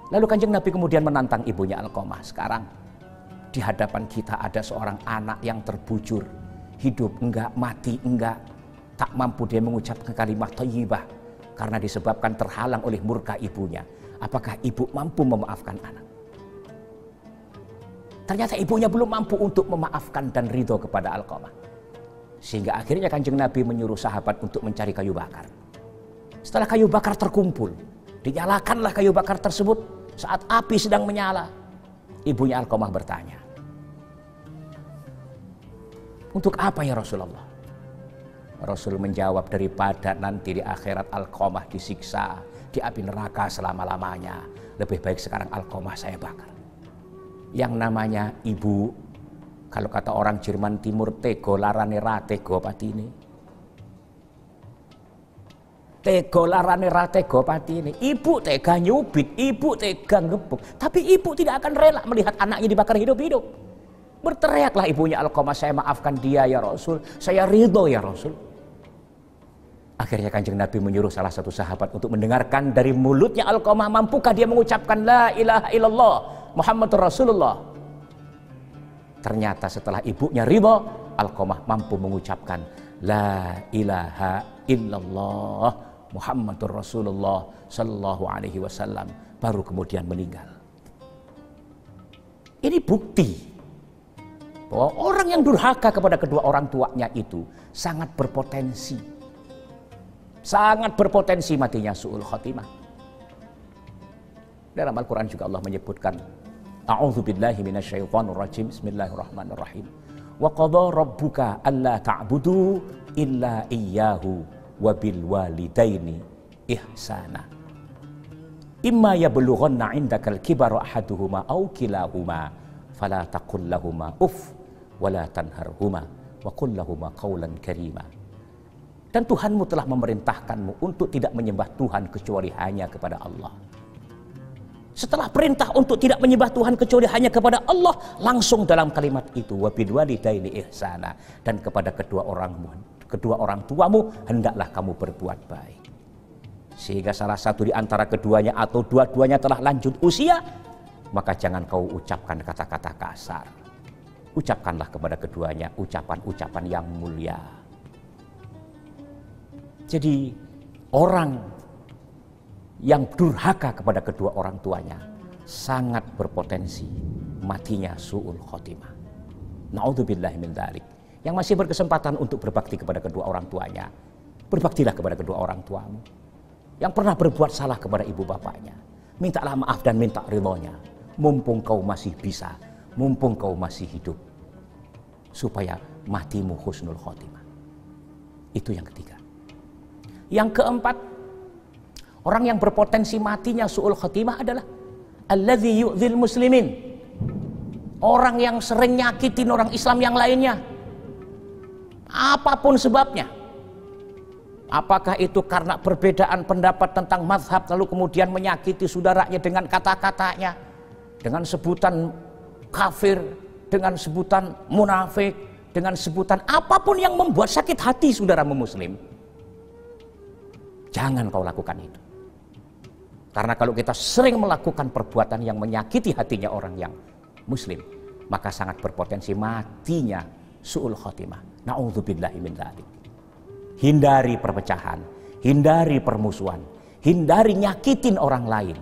Lalu Kanjeng Nabi kemudian menantang ibunya Alqamah, sekarang di hadapan kita ada seorang anak yang terbujur, hidup enggak, mati enggak, tak mampu dia mengucapkan kalimat thayyibah karena disebabkan terhalang oleh murka ibunya. Apakah ibu mampu memaafkan anak? Ternyata ibunya belum mampu untuk memaafkan dan ridho kepada Alqamah. Sehingga akhirnya Kanjeng Nabi menyuruh sahabat untuk mencari kayu bakar. Setelah kayu bakar terkumpul, dinyalakanlah kayu bakar tersebut. Saat api sedang menyala, ibunya Alqamah bertanya, "Untuk apa ya Rasulullah?" Rasul menjawab, daripada nanti di akhirat Alqamah disiksa di api neraka selama-lamanya, lebih baik sekarang Alqamah saya bakar. Yang namanya ibu, kalau kata orang Jerman Timur, tego larane ra tego patine. Tego larane ra tego patine. Ibu tega nyubit, ibu tega ngebuk, tapi ibu tidak akan rela melihat anaknya dibakar hidup-hidup. Berteriaklah ibunya Alqamah, "Saya maafkan dia ya Rasul, saya ridho ya Rasul." Akhirnya Kanjeng Nabi menyuruh salah satu sahabat untuk mendengarkan dari mulutnya Alqamah, mampukah dia mengucapkan la ilaha illallah Muhammadur Rasulullah. Ternyata setelah ibunya ridho, Alqamah mampu mengucapkan la ilaha illallah Muhammadur Rasulullah sallallahu alaihi wasallam, baru kemudian meninggal. Ini bukti bahwa orang yang durhaka kepada kedua orang tuanya itu sangat berpotensi matinya su'ul khotimah. Dalam Al-Quran juga Allah menyebutkan, a'udzubillahi minasyaitonir rajim, bismillahirrahmanirrahim, wa qadha rabbuka alla ta'budu illa iyyahu wa bil walidaini ihsana imma yablughanna 'indakal kibara ahaduhuma aw kilahuma fala taqul lahumā uff wa la tanharhuma wa qul lahumā qawlan karīmā. Dan Tuhanmu telah memerintahkanmu untuk tidak menyembah Tuhan kecuali hanya kepada Allah. Setelah perintah untuk tidak menyembah Tuhan kecuali hanya kepada Allah, langsung dalam kalimat itu, wa bil walidaini ihsana, dan kepada kedua orang tuamu hendaklah kamu berbuat baik. Sehingga salah satu di antara keduanya atau dua-duanya telah lanjut usia, maka jangan kau ucapkan kata-kata kasar. Ucapkanlah kepada keduanya ucapan-ucapan yang mulia. Jadi orang yang durhaka kepada kedua orang tuanya sangat berpotensi matinya su'ul khotimah. Na'udzubillahi min dzalik. Yang masih berkesempatan untuk berbakti kepada kedua orang tuanya, berbaktilah kepada kedua orang tuamu. Yang pernah berbuat salah kepada ibu bapaknya, mintalah maaf dan minta ridhonya, mumpung kau masih bisa, mumpung kau masih hidup, supaya matimu husnul khotimah. Itu yang ketiga. Yang keempat, orang yang berpotensi matinya su'ul khotimah adalah alladzi yu'dzil muslimin. Orang yang sering nyakitin orang Islam yang lainnya, apapun sebabnya. Apakah itu karena perbedaan pendapat tentang mazhab, lalu kemudian menyakiti saudaranya dengan kata-katanya, dengan sebutan kafir, dengan sebutan munafik, dengan sebutan apapun yang membuat sakit hati saudaramu muslim. Jangan kau lakukan itu. Karena kalau kita sering melakukan perbuatan yang menyakiti hatinya orang yang muslim, maka sangat berpotensi matinya su'ul khotimah. Na'udzubillahi min dzalik. Hindari perpecahan, hindari permusuhan, hindari nyakitin orang lain.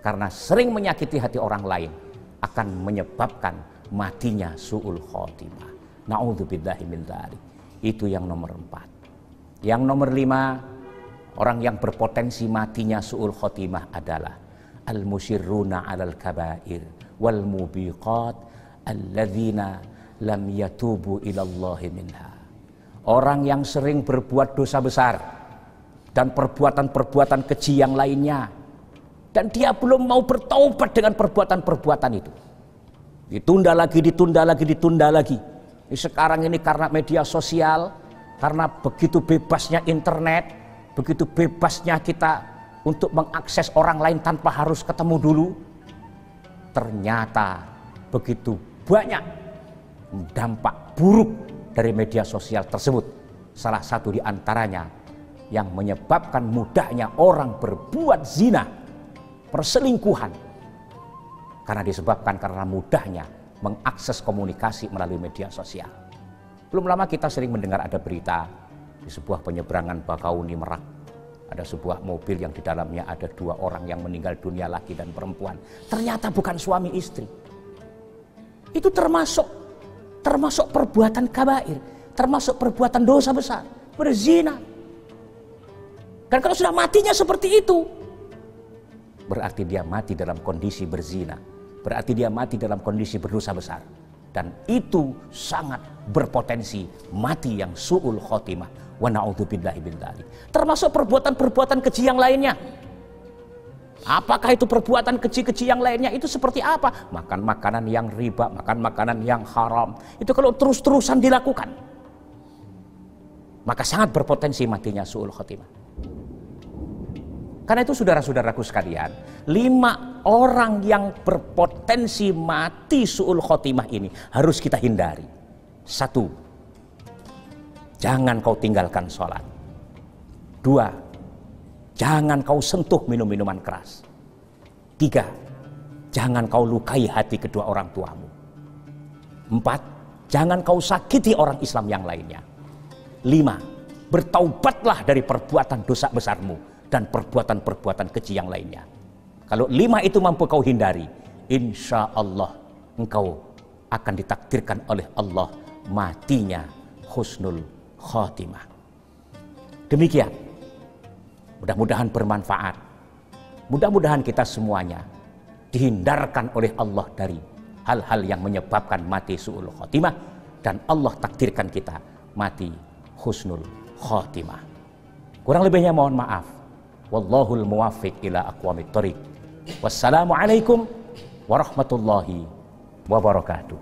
Karena sering menyakiti hati orang lain akan menyebabkan matinya su'ul khotimah. Na'udzubillahi min dzalik. Itu yang nomor 4. Yang nomor 5, orang yang berpotensi matinya su'ul khotimah adalah al-musyirruna 'alal kabair wal mubiqat alladzina lam yatubu ilallahi minha. Orang yang sering berbuat dosa besar dan perbuatan-perbuatan keji yang lainnya, dan dia belum mau bertaubat dengan perbuatan-perbuatan itu. Ditunda lagi, ditunda lagi, ditunda lagi. Sekarang ini karena media sosial, karena begitu bebasnya internet, begitu bebasnya kita untuk mengakses orang lain tanpa harus ketemu dulu, ternyata begitu banyak dampak buruk dari media sosial tersebut. Salah satu di antaranya yang menyebabkan mudahnya orang berbuat zina, perselingkuhan, Karena disebabkan karena mudahnya mengakses komunikasi melalui media sosial. Belum lama kita sering mendengar ada berita di sebuah penyeberangan Bakauni Merak. Ada sebuah mobil yang di dalamnya ada 2 orang yang meninggal dunia, laki dan perempuan. Ternyata bukan suami istri. Itu termasuk perbuatan kabair, termasuk perbuatan dosa besar, berzina. Dan kalau sudah matinya seperti itu, berarti dia mati dalam kondisi berzina, berarti dia mati dalam kondisi berdosa besar. Dan itu sangat berpotensi mati yang su'ul khotimah. Wa na'udzubillahi min dzalik. Termasuk perbuatan-perbuatan keji yang lainnya. Apakah itu perbuatan keji-keji yang lainnya? Itu seperti apa? Makan makanan yang riba, makan makanan yang haram. Itu kalau terus-terusan dilakukan, maka sangat berpotensi matinya su'ul khotimah. Karena itu saudara-saudaraku sekalian, 5 orang yang berpotensi mati su'ul khotimah ini harus kita hindari. 1, jangan kau tinggalkan sholat. 2, jangan kau sentuh minum-minuman keras. 3, jangan kau lukai hati kedua orang tuamu. 4, jangan kau sakiti orang Islam yang lainnya. 5, bertaubatlah dari perbuatan dosa besarmu dan perbuatan-perbuatan keji yang lainnya. Kalau 5 itu mampu kau hindari, insya Allah engkau akan ditakdirkan oleh Allah matinya husnul khotimah. Demikian, mudah-mudahan bermanfaat. Mudah-mudahan kita semuanya dihindarkan oleh Allah dari hal-hal yang menyebabkan mati su'ul khotimah, dan Allah takdirkan kita mati husnul khotimah. Kurang lebihnya mohon maaf. Wallahul muwaffiq ila aqwamit thoriq. Wassalamualaikum warahmatullahi wabarakatuh.